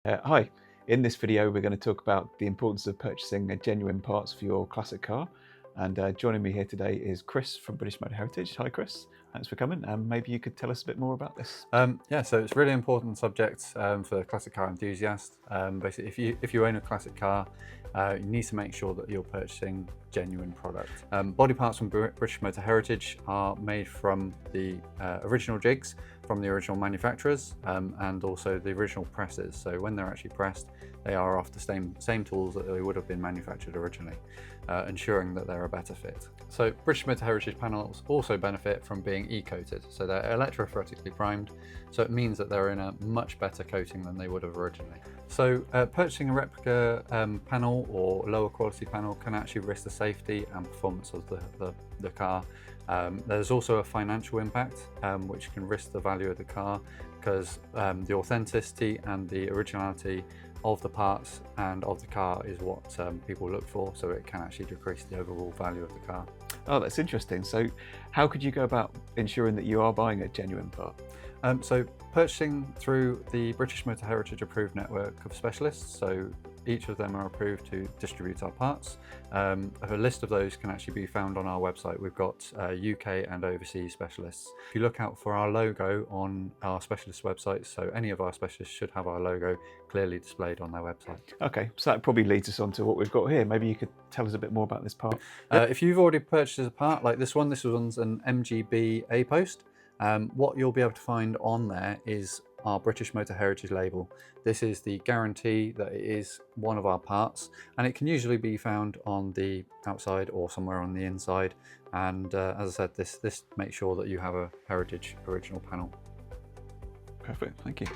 Hi, in this video we're going to talk about the importance of purchasing genuine parts for your classic car, and joining me here today is Chris from British Motor Heritage. Hi Chris, thanks for coming, and maybe you could tell us a bit more about this. Yeah, so it's a really important subject for classic car enthusiasts. Basically, if you own a classic car, you need to make sure that you're purchasing genuine product. Body parts from British Motor Heritage are made from the original jigs from the original manufacturers, and also the original presses. So when they're actually pressed, they are off the same tools that they would have been manufactured originally, ensuring that they're a better fit. So British Motor Heritage panels also benefit from being e-coated, so they're electrophoretically primed, so it means that they're in a much better coating than they would have originally. So purchasing a replica panel or lower quality panel can actually risk the safety and performance of the car. There's also a financial impact, which can risk the value of the car, because the authenticity and the originality of the parts and of the car is what people look for, so it can actually decrease the overall value of the car. Oh, that's interesting. So how could you go about ensuring that you are buying a genuine part? So purchasing through the British Motor Heritage approved network of specialists, so each of them are approved to distribute our parts. A list of those can actually be found on our website. We've got UK and overseas specialists. If you look out for our logo on our specialist website, so any of our specialists should have our logo clearly displayed on their website. Okay, so that probably leads us on to what we've got here. Maybe you could tell us a bit more about this part. If you've already purchased a part like this one's an MGB A-post. What you'll be able to find on there is our British Motor Heritage label. This is the guarantee that it is one of our parts, and it can usually be found on the outside or somewhere on the inside. And as I said, this makes sure that you have a Heritage original panel. Perfect, thank you.